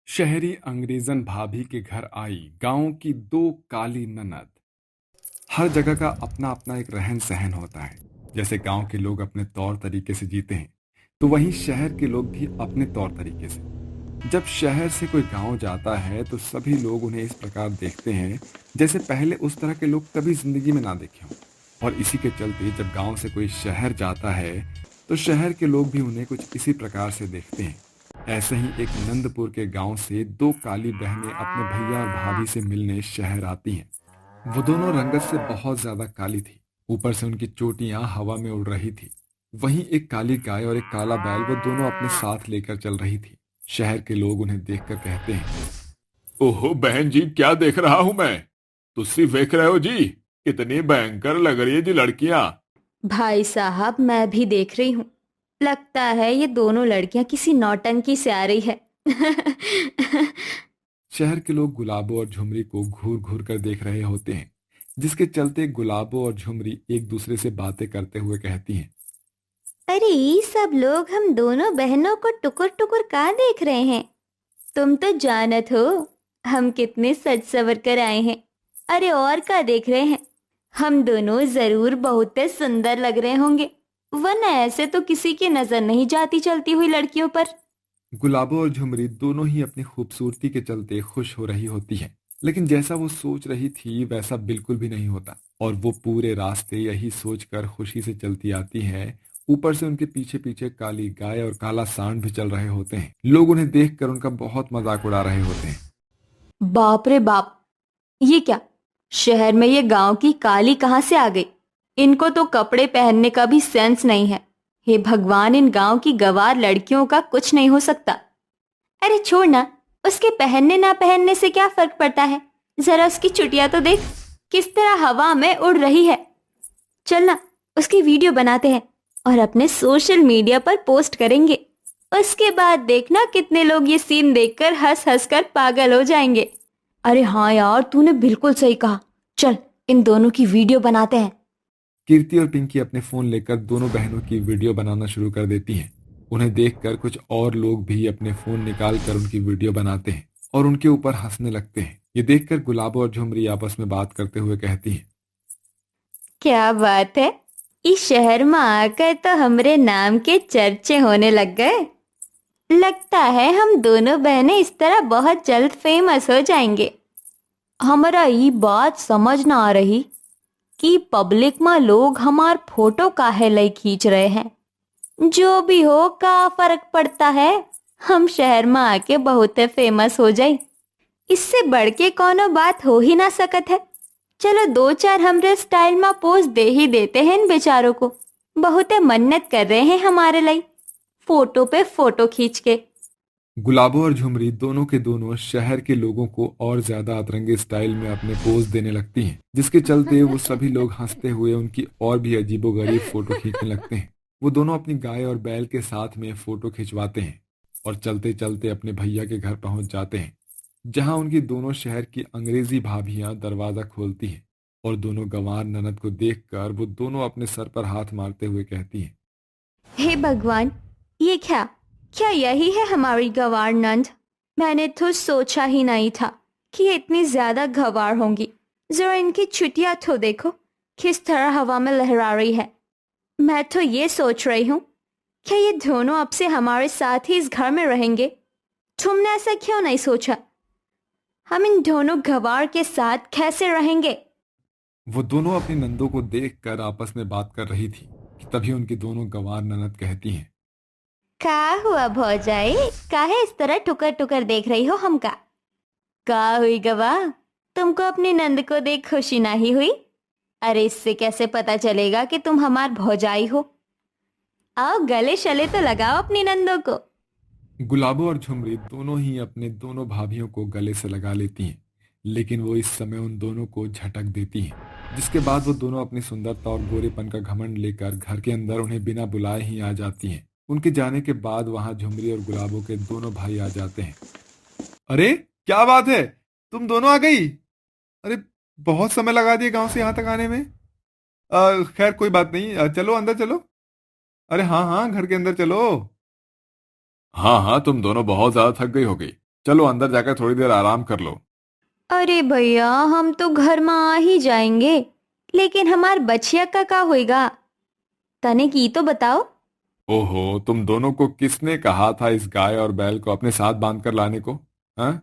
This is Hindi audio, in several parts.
शहरी अंग्रेजन भाभी के घर आई गांव की दो काली ननद। हर जगह का अपना अपना एक रहन सहन होता है। जैसे गांव के लोग अपने तौर तरीके से जीते हैं, तो वहीं शहर के लोग भी अपने तौर तरीके से। जब शहर से कोई गांव जाता है तो सभी लोग उन्हें इस प्रकार देखते हैं जैसे पहले उस तरह के लोग कभी जिंदगी में ना देखे हों। और इसी के चलते जब गांव से कोई शहर जाता है तो शहर के लोग भी उन्हें कुछ इसी प्रकार से देखते हैं। ऐसे ही एक नंदपुर के गांव से दो काली बहनें अपने भैया और भाभी से मिलने शहर आती हैं। वो दोनों रंगत से बहुत ज्यादा काली थी। ऊपर से उनकी चोटियां हवा में उड़ रही थी। वहीं एक काली गाय और एक काला बैल वो दोनों अपने साथ लेकर चल रही थी। शहर के लोग उन्हें देखकर कहते हैं, ओहो बहन जी, क्या देख रहा हूं मैं। तुसी देख रहे हो जी, कितनी भयंकर लग रही है जी लड़कियां। भाई साहब, मैं भी देख रही हूँ। लगता है ये दोनों लड़कियां किसी नौटंकी से आ रही है। शहर के लोग गुलाबो और झुमरी को घूर घूर कर देख रहे होते हैं, जिसके चलते गुलाबो और झुमरी एक दूसरे से बातें करते हुए कहती हैं, अरे ये सब लोग हम दोनों बहनों को टुकुर टुकुर कहाँ देख रहे हैं? तुम तो जानत हो हम कितने सज सवर कर आए हैं। अरे और क्या देख रहे हैं? हम दोनों जरूर बहुत सुंदर लग रहे होंगे, वरना ऐसे तो किसी की नजर नहीं जाती चलती हुई लड़कियों पर। गुलाबो और झुमरी दोनों ही अपनी खूबसूरती के चलते खुश हो रही होती है। लेकिन जैसा वो सोच रही थी वैसा बिल्कुल भी नहीं होता, और वो पूरे रास्ते यही सोचकर खुशी से चलती आती है। ऊपर से उनके पीछे पीछे काली गाय और काला सांड भी चल रहे होते हैं। लोग उन्हें देखकर उनका बहुत मजाक उड़ा रहे होते हैं। बाप रे बाप, ये क्या? शहर में ये गांव की काली कहाँ से आ गई? इनको तो कपड़े पहनने का भी सेंस नहीं है। हे भगवान, इन गांव की गंवार लड़कियों का कुछ नहीं हो सकता। अरे छोड़ ना, उसके पहनने ना पहनने से क्या फर्क पड़ता है? जरा उसकी चुटिया तो देख, किस तरह हवा में उड़ रही है। चल ना, उसकी वीडियो बनाते हैं और अपने सोशल मीडिया पर पोस्ट करेंगे। उसके बाद देखना कितने लोग ये सीन देखकर हंस हंस कर पागल हो जाएंगे। अरे हाँ यार, तूने बिल्कुल सही कहा। चल, इन दोनों की वीडियो बनाते हैं। कीर्ति और पिंकी अपने फोन लेकर दोनों बहनों की वीडियो बनाना शुरू कर देती हैं। उन्हें देखकर कुछ और लोग भी अपने फोन निकाल कर उनकी वीडियो बनाते हैं और उनके ऊपर हंसने लगते हैं। ये देखकर गुलाबो और झुमरी आपस में बात करते हुए कहती हैं, क्या बात है, इस शहर में आकर तो हमरे नाम के चर्चे होने लग गए। लगता है हम दोनों बहनें इस तरह बहुत जल्द फेमस हो जाएंगे। हमारा ये बात समझ ना आ रही कि पब्लिक में लोग हमार फोटो काहे लई खींच रहे हैं। जो भी हो, का फर्क पड़ता है? हम शहर में आके बहुत फेमस हो जाए, इससे बढ़ के कोनो बात हो ही ना सकत है। चलो दो चार हमरे स्टाइल में पोज दे ही देते हैं इन बेचारों को। बहुत मन्नत कर रहे हैं हमारे लिए, फोटो पे फोटो खींच के। गुलाबो और झुमरी दोनों के दोनों शहर के लोगों को और ज्यादा अतरंगी स्टाइल में अपने पोज देने लगती हैं, जिसके चलते वो सभी लोग हंसते हुए उनकी और भी अजीबोगरीब फोटो खींचने लगते हैं। वो दोनों अपनी गाय और बैल के साथ में फोटो खिंचवाते हैं और चलते चलते अपने भैया के घर पहुंच जाते हैं, जहां उनकी दोनों शहर की अंग्रेजी भाभियां दरवाजा खोलती हैं। और दोनों गंवार ननद को देखकर वो दोनों अपने सर पर हाथ मारते हुए कहती हैं, हे भगवान, ये क्या? क्या यही है हमारी गंवार नंद? मैंने तो सोचा ही नहीं था कि ये इतनी ज्यादा गंवार होंगी। जरा इनकी छुटियां तो देखो, किस तरह हवा में लहरा रही है। मैं तो ये सोच रही हूँ, क्या ये दोनों अब से हमारे साथ ही इस घर में रहेंगे? तुमने ऐसा क्यों नहीं सोचा? हम इन दोनों गंवार के साथ कैसे रहेंगे? वो दोनों अपनी नंदों को देखकर आपस में बात कर रही थी कि तभी उनकी दोनों गंवार ननद कहती हैं, का हुआ भौजाई, काहे इस तरह टुकर टुकर देख रही हो हमका? का हुई गवा, तुमको अपनी नंद को देख खुशी नहीं हुई? अरे इससे कैसे पता चलेगा कि तुम हमार भौजाई हो? आओ गले शले तो लगाओ अपनी नंदों को। गुलाबो और झुमरी दोनों ही अपने दोनों भाभियों को गले से लगा लेती हैं, लेकिन वो इस समय उन दोनों को झटक देती हैं, जिसके बाद वो दोनों अपनी सुंदरता और गोरेपन का घमंड लेकर घर के अंदर उन्हें बिना बुलाए ही आ जाती हैं। उनके जाने के बाद वहां झुमरी और गुलाबो के दोनों भाई आ जाते हैं। अरे क्या बात है, तुम दोनों आ गई। अरे बहुत समय लगा दिया गांव से यहाँ तक आने में। खैर कोई बात नहीं, चलो अंदर चलो। अरे हाँ हाँ, घर के अंदर चलो। हाँ हाँ, तुम दोनों बहुत ज्यादा थक गई होगी। चलो अंदर जाकर थोड़ी देर आराम कर लो। अरे भैया, हम तो घर में आ ही जाएंगे, लेकिन हमार बछिया का होएगा? तने की तो बताओ। ओहो, तुम दोनों को किसने कहा था इस गाय और बैल को अपने साथ बांध कर लाने को? हाँ,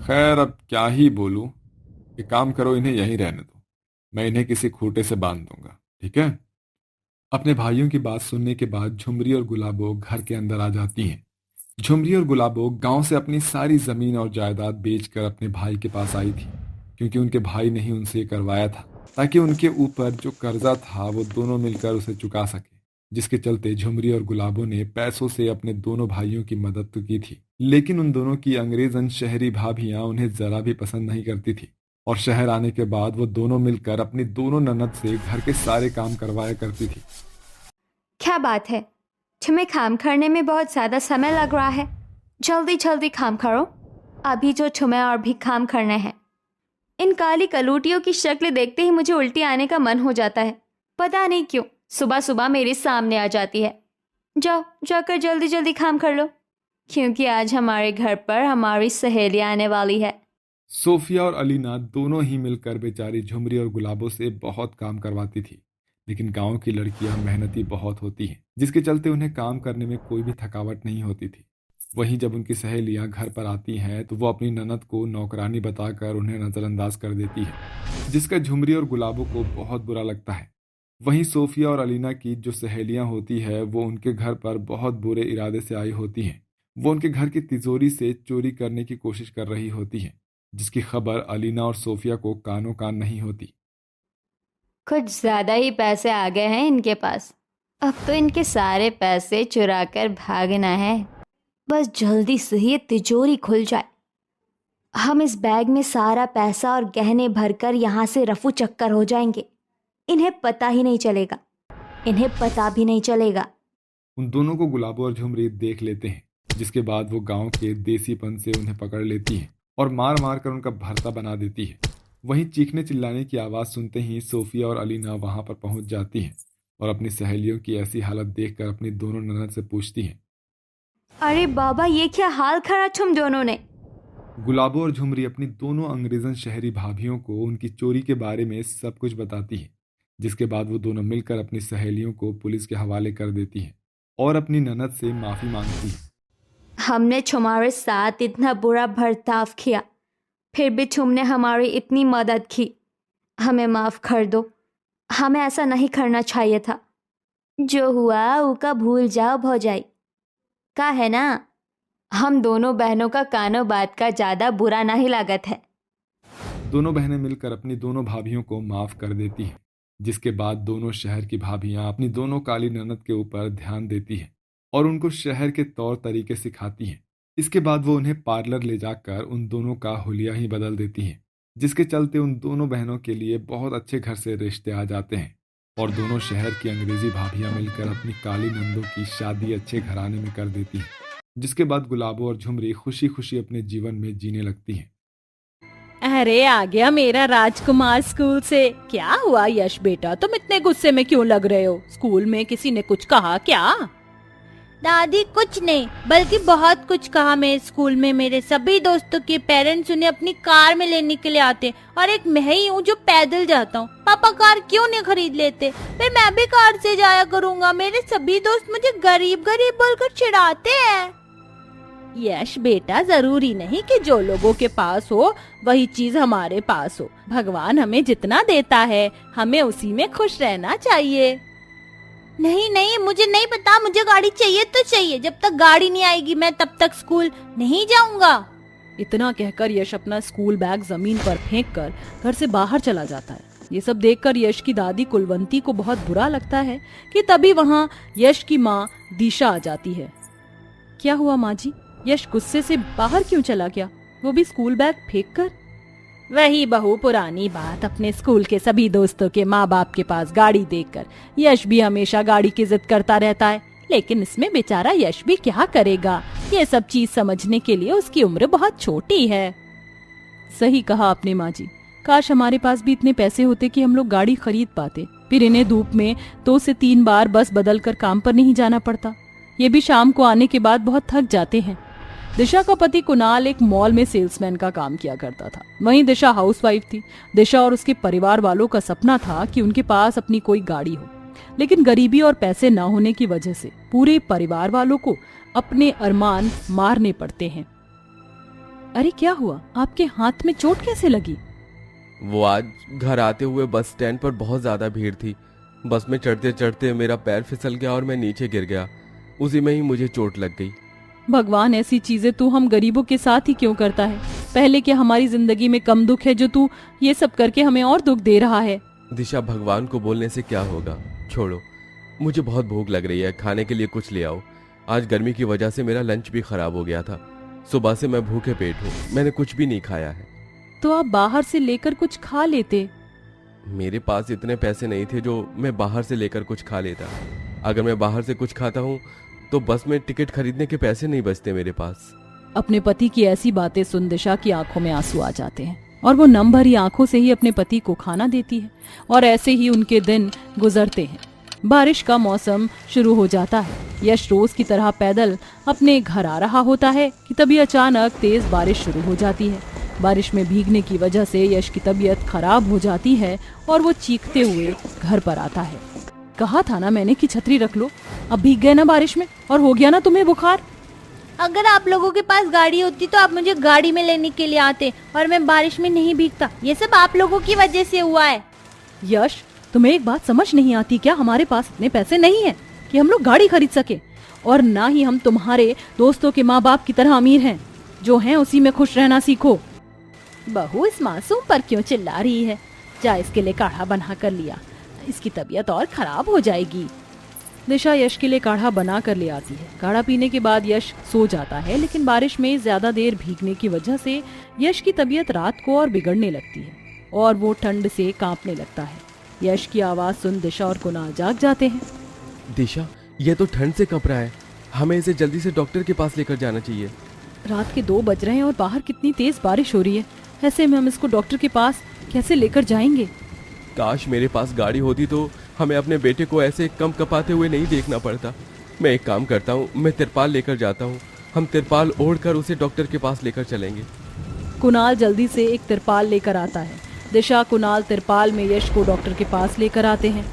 खैर अब क्या ही बोलूं। एक काम करो, इन्हें यहीं रहने दो। मैं इन्हें किसी खूंटे से बांध दूंगा, ठीक है? अपने भाइयों की बात सुनने के बाद झुमरी और गुलाबो घर के अंदर आ जाती हैं। झुमरी और गुलाबो गांव से अपनी सारी जमीन और जायदाद बेचकर अपने भाई के पास आई थी, क्योंकि उनके भाई ने ही उनसे ये करवाया था, ताकि उनके ऊपर जो कर्जा था वो दोनों मिलकर उसे चुका सके। जिसके चलते झुमरी और गुलाबो ने पैसों से अपने दोनों भाइयों की मदद तो की थी, लेकिन उन दोनों की अंग्रेजन शहरी भाभियां उन्हें जरा भी पसंद नहीं करती थी। और शहर आने के बाद वो दोनों मिलकर अपनी दोनों ननद से घर के सारे काम करवाया करती थी। क्या बात है, तुम्हें काम करने में बहुत ज़्यादा समय लग रहा है। जल्दी जल्दी काम करो, अभी जो तुम्हें और भी काम करना है। इन काली कलूटियों की शक्ल देखते ही मुझे उल्टी आने का मन हो जाता है। पता नहीं क्यों सुबह सुबह मेरे सामने आ जाती है। जाओ, जाकर जल्दी जल्दी काम कर लो, क्योंकि आज हमारे घर पर हमारी सहेली आने वाली है। सोफिया और अलीना दोनों ही मिलकर बेचारी झुमरी और गुलाबों से बहुत काम करवाती थी, लेकिन गांव की लड़कियां मेहनती बहुत होती हैं, जिसके चलते उन्हें काम करने में कोई भी थकावट नहीं होती थी। वहीं जब उनकी सहेलियां घर पर आती हैं तो वो अपनी ननद को नौकरानी बताकर उन्हें नजरअंदाज कर देती है, जिसका झुमरी और गुलाबों को बहुत बुरा लगता है। वहीं सोफिया और अलीना की जो सहेलियां होती है वो उनके घर पर बहुत बुरे इरादे से आई होती हैं। वो उनके घर की तिजोरी से चोरी करने की कोशिश कर रही होती हैं, जिसकी खबर अलीना और सोफिया को कानों कान नहीं होती। कुछ ज़्यादा ही पैसे आ गए हैं इनके पास। अब तो इनके सारे पैसे चुरा कर भागना है। बस जल्दी से ये तिजोरी खुल जाए, हम इस बैग में सारा पैसा और गहने भरकर यहाँ से रफू चक्कर हो जाएंगे। इन्हें पता ही नहीं चलेगा, इन्हें पता भी नहीं चलेगा। उन दोनों को गुलाबो और झुमरी देख लेते हैं, जिसके बाद वो गांव के देसीपन से उन्हें पकड़ लेती हैं और मार मार कर उनका भरता बना देती है। वहीं चीखने चिल्लाने की आवाज़ सुनते ही सोफिया और अलीना वहां पर पहुंच जाती हैं और अपनी सहेलियों की ऐसी हालत देखकर अपनी दोनों ननद से पूछती हैं, अरे बाबा, ये क्या हाल करा तुम दोनों ने? गुलाबो और झुमरी अपनी दोनों अंग्रेजन शहरी भाभियों को उनकी चोरी के बारे में सब कुछ बताती है, जिसके बाद वो दोनों मिलकर अपनी सहेलियों को पुलिस के हवाले कर देती हैं और अपनी ननद से माफ़ी मांगती है। हमने तुम्हारे साथ इतना बुरा बर्ताव किया, फिर भी तुमने हमारी इतनी मदद की। हमें माफ़ कर दो, हमें ऐसा नहीं करना चाहिए था। जो हुआ उसका भूल जाओ भौजाई, का है ना? हम दोनों बहनों का कानो बात का ज़्यादा बुरा नहीं लागत है। दोनों बहनें मिलकर अपनी दोनों भाभियों को माफ कर देती हैं, जिसके बाद दोनों शहर की भाभियां अपनी दोनों काली ननद के ऊपर ध्यान देती हैं और उनको शहर के तौर तरीके सिखाती हैं। इसके बाद वो उन्हें पार्लर ले जाकर उन दोनों का हुलिया ही बदल देती हैं, जिसके चलते उन दोनों बहनों के लिए बहुत अच्छे घर से रिश्ते आ जाते हैं और दोनों शहर की अंग्रेजी भाभियां मिलकर अपनी काली नंदों की शादी अच्छे घराने में कर देती हैं। जिसके बाद गुलाबो और झुमरी खुशी खुशी अपने जीवन में जीने लगती हैं। अरे आ गया मेरा राजकुमार स्कूल से। क्या हुआ यश बेटा, तुम इतने गुस्से में क्यों लग रहे हो? स्कूल में किसी ने कुछ कहा क्या? दादी कुछ नहीं, बल्कि बहुत कुछ कहा। मेरे स्कूल में मेरे सभी दोस्तों के पेरेंट्स उन्हें अपनी कार में लेने के लिए आते और एक मैं ही हूँ जो पैदल जाता हूँ। पापा कार क्यों नहीं खरीद लेते? फिर मैं भी कार से जाया करूँगा। मेरे सभी दोस्त मुझे गरीब गरीब बोलकर चिढ़ाते हैं। यश बेटा, जरूरी नहीं कि जो लोगों के पास हो वही चीज हमारे पास हो। भगवान हमें जितना देता है हमें उसी में खुश रहना चाहिए। नहीं नहीं, मुझे नहीं पता, मुझे गाड़ी चाहिए तो चाहिए। जब तक गाड़ी नहीं आएगी मैं तब तक स्कूल नहीं जाऊंगा। इतना कहकर यश अपना स्कूल बैग जमीन पर फेंक कर घर से बाहर चला जाता है। ये सब देखकर यश की दादी कुलवंती को बहुत बुरा लगता है कि तभी वहाँ यश की माँ दिशा आ जाती है। क्या हुआ माँ जी? यश गुस्से से बाहर क्यों चला गया, वो भी स्कूल बैग फेंक कर? वही बहू पुरानी बात, अपने स्कूल के सभी दोस्तों के माँ बाप के पास गाड़ी देखकर यश भी हमेशा गाड़ी की जिद करता रहता है। लेकिन इसमें बेचारा यश भी क्या करेगा, ये सब चीज समझने के लिए उसकी उम्र बहुत छोटी है। सही कहा आपने माँ जी, काश हमारे पास भी इतने पैसे होते कि हम लोग गाड़ी खरीद पाते। फिर इन्हें धूप में 2 से 3 बार बस बदल कर काम पर नहीं जाना पड़ता। ये भी शाम को आने के बाद बहुत थक जाते हैं। दिशा का पति कुणाल एक मॉल में सेल्समैन का काम किया करता था, वहीं दिशा हाउसवाइफ थी। दिशा और उसके परिवार वालों का सपना था कि उनके पास अपनी कोई गाड़ी हो, लेकिन गरीबी और पैसे न होने की वजह से पूरे परिवार वालों को अपने अरमान मारने पड़ते हैं। अरे क्या हुआ, आपके हाथ में चोट कैसे लगी? वो आज घर आते हुए बस स्टैंड पर बहुत ज्यादा भीड़ थी। बस में चढ़ते चढ़ते मेरा पैर फिसल गया और मैं नीचे गिर गया। उसी में ही मुझे चोट लग गई। भगवान, ऐसी चीजें तू हम गरीबों के साथ ही क्यों करता है? पहले क्या हमारी जिंदगी में कम दुख है जो तू ये सब करके हमें और दुख दे रहा है? दिशा, भगवान को बोलने से क्या होगा, छोड़ो। मुझे बहुत भूख लग रही है, खाने के लिए कुछ ले आओ। आज गर्मी की वजह से मेरा लंच भी खराब हो गया था। सुबह से मैं भूखे पेट हूँ, मैंने कुछ भी नहीं खाया है। तो आप बाहर से लेकर कुछ खा लेते। मेरे पास इतने पैसे नहीं थे जो मैं बाहर से लेकर कुछ खा लेता। अगर मैं बाहर से कुछ खाता हूँ तो बस में टिकट खरीदने के पैसे नहीं बचते मेरे पास। अपने पति की ऐसी बातें सुन दिशा की आंखों में आंसू आ जाते हैं और वो नम भरी आंखों से ही अपने पति को खाना देती है और ऐसे ही उनके दिन गुजरते हैं। बारिश का मौसम शुरू हो जाता है। यश रोज की तरह पैदल अपने घर आ रहा होता है कि तभी अचानक तेज बारिश शुरू हो जाती है। बारिश में भीगने की वजह से यश की तबीयत खराब हो जाती है और वो चीखते हुए घर पर आता है। कहा था ना मैंने कि छतरी रख लो, अब भीग गए ना बारिश में और हो गया ना तुम्हें बुखार। अगर आप लोगों के पास गाड़ी होती तो आप मुझे गाड़ी में लेने के लिए आते और मैं बारिश में नहीं भीगता। ये सब आप लोगों की वजह से हुआ है। यश, तुम्हें एक बात समझ नहीं आती क्या? हमारे पास इतने पैसे नहीं है कि हम लोग गाड़ी खरीद सके, और ना ही हम तुम्हारे दोस्तों के माँ बाप की तरह अमीर हैं। जो हैं उसी में खुश रहना सीखो। बहू इस मासूम पर क्यों चिल्ला रही है? जा इसके लिए काढ़ा बना कर लिया, इसकी तबीयत और खराब हो जाएगी। दिशा यश के लिए काढ़ा बना कर ले आती है। काढ़ा पीने के बाद यश सो जाता है, लेकिन बारिश में ज्यादा देर भीगने की वजह से यश की तबीयत रात को और बिगड़ने लगती है और वो ठंड से कांपने लगता है। यश की आवाज सुन दिशा और कुणाल जाग जाते हैं। दिशा, ये तो ठंड से कँप रहा है, हमें इसे जल्दी से डॉक्टर के पास लेकर जाना चाहिए। रात के 2 बज रहे हैं और बाहर कितनी तेज बारिश हो रही है। ऐसे में हम इसको डॉक्टर के पास कैसे लेकर जाएंगे? काश मेरे पास गाड़ी होती तो हमें अपने बेटे को ऐसे कम कपाते हुए नहीं देखना पड़ता। मैं एक काम करता हूँ, मैं तिरपाल लेकर जाता हूँ। हम तिरपाल ओढ़कर उसे डॉक्टर के पास लेकर चलेंगे। कुणाल जल्दी से एक तिरपाल लेकर आता है। दिशा कुणाल तिरपाल में यश को डॉक्टर के पास लेकर आते हैं।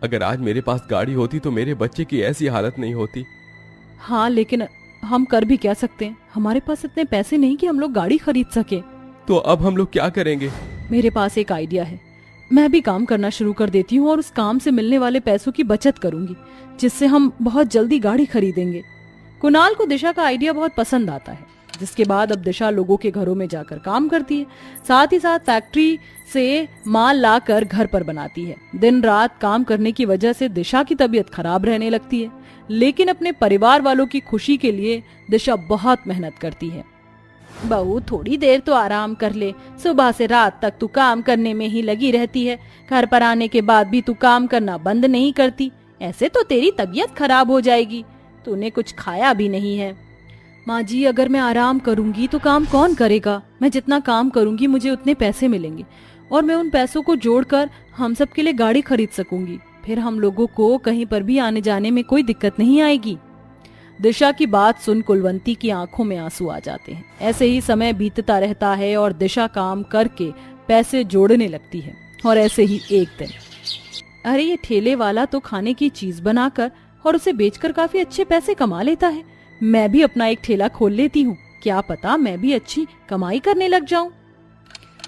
अगर आज मेरे पास गाड़ी होती तो मेरे बच्चे की ऐसी हालत नहीं होती। हाँ, लेकिन हम कर भी क्या सकते हैं? हमारे पास इतने पैसे नहीं कि हम लोग गाड़ी खरीद सके। तो अब हम लोग क्या करेंगे? मेरे पास एक आइडिया है। मैं भी काम करना शुरू कर देती हूँ और उस काम से मिलने वाले पैसों की बचत करूंगी, जिससे हम बहुत जल्दी गाड़ी खरीदेंगे। कुणाल को दिशा का आइडिया बहुत पसंद आता है, जिसके बाद अब दिशा लोगों के घरों में जाकर काम करती है, साथ ही साथ फैक्ट्री से माल लाकर घर पर बनाती है। दिन रात काम करने की वजह से दिशा की तबीयत खराब रहने लगती है, लेकिन अपने परिवार वालों की खुशी के लिए दिशा बहुत मेहनत करती है। बहू, थोड़ी देर तो आराम कर ले। सुबह से रात तक तू काम करने में ही लगी रहती है। घर पर आने के बाद भी तू काम करना बंद नहीं करती। ऐसे तो तेरी तबीयत खराब हो जाएगी। तूने कुछ खाया भी नहीं है। माँ जी, अगर मैं आराम करूंगी तो काम कौन करेगा? मैं जितना काम करूंगी मुझे उतने पैसे मिलेंगे और मैं उन पैसों को जोड़कर हम सब के लिए गाड़ी खरीद सकूंगी। फिर हम लोगों को कहीं पर भी आने जाने में कोई दिक्कत नहीं आएगी। दिशा की बात सुन कुलवंती की आंखों में आंसू आ जाते हैं। ऐसे ही समय बीतता रहता है और दिशा काम करके पैसे जोड़ने लगती है। और ऐसे ही एक दिन, अरे ये ठेले वाला तो खाने की चीज बनाकर और उसे बेचकर काफी अच्छे पैसे कमा लेता है। मैं भी अपना एक ठेला खोल लेती हूँ, क्या पता मैं भी अच्छी कमाई करने लग जाऊं।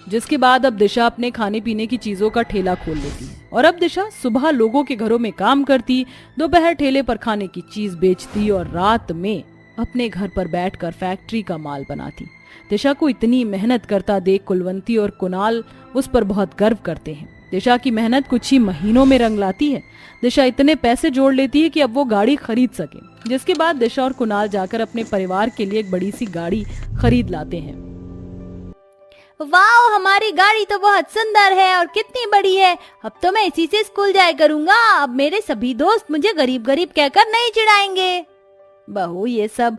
जिसके बाद अब दिशा अपने खाने पीने की चीजों का ठेला खोल लेती है और अब दिशा सुबह लोगों के घरों में काम करती, दोपहर ठेले पर खाने की चीज बेचती और रात में अपने घर पर बैठकर फैक्ट्री का माल बनाती। दिशा को इतनी मेहनत करता देख कुलवंती और कुणाल उस पर बहुत गर्व करते हैं। दिशा की मेहनत कुछ ही महीनों में रंग लाती है। दिशा इतने पैसे जोड़ लेती है कि अब वो गाड़ी खरीद सके, जिसके बाद दिशा और कुणाल जाकर अपने परिवार के लिए एक बड़ी सी गाड़ी खरीद लाते हैं। वाह, हमारी गाड़ी तो बहुत सुंदर है और कितनी बड़ी है। अब तो मैं इसी से स्कूल जाया करूंगा। अब मेरे सभी दोस्त मुझे गरीब गरीब कहकर नहीं चिढ़ाएंगे। बहू, ये सब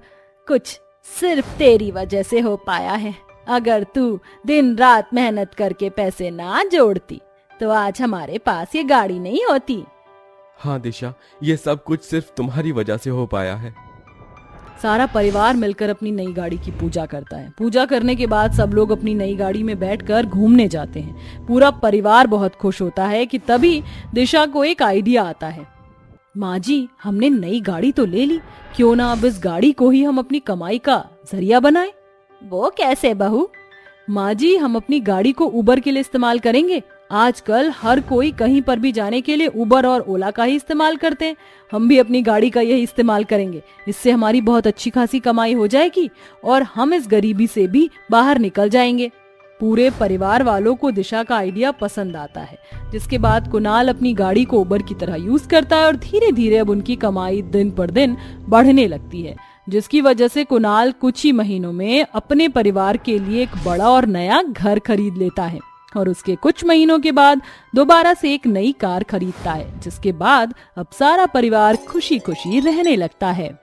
कुछ सिर्फ तेरी वजह से हो पाया है। अगर तू दिन रात मेहनत करके पैसे ना जोड़ती तो आज हमारे पास ये गाड़ी नहीं होती। हाँ दिशा, ये सब कुछ सिर्फ तुम्हारी वजह से हो पाया है। सारा परिवार मिलकर अपनी नई गाड़ी की पूजा करता है। पूजा करने के बाद सब लोग अपनी नई गाड़ी में बैठकर घूमने जाते हैं। पूरा परिवार बहुत खुश होता है कि तभी दिशा को एक आइडिया आता है। माँ जी, हमने नई गाड़ी तो ले ली, क्यों ना अब इस गाड़ी को ही हम अपनी कमाई का जरिया बनाएं? वो कैसे बहू? माँ जी, हम अपनी गाड़ी को उबर के लिए इस्तेमाल करेंगे। आजकल हर कोई कहीं पर भी जाने के लिए उबर और ओला का ही इस्तेमाल करते हैं। हम भी अपनी गाड़ी का यही इस्तेमाल करेंगे। इससे हमारी बहुत अच्छी खासी कमाई हो जाएगी और हम इस गरीबी से भी बाहर निकल जाएंगे। पूरे परिवार वालों को दिशा का आइडिया पसंद आता है, जिसके बाद कुणाल अपनी गाड़ी को उबर की तरह यूज करता है और धीरे धीरे अब उनकी कमाई दिन पर दिन बढ़ने लगती है, जिसकी वजह से कुणाल कुछ ही महीनों में अपने परिवार के लिए एक बड़ा और नया घर खरीद लेता है और उसके कुछ महीनों के बाद दोबारा से एक नई कार खरीदता है, जिसके बाद अब सारा परिवार खुशी खुशी रहने लगता है।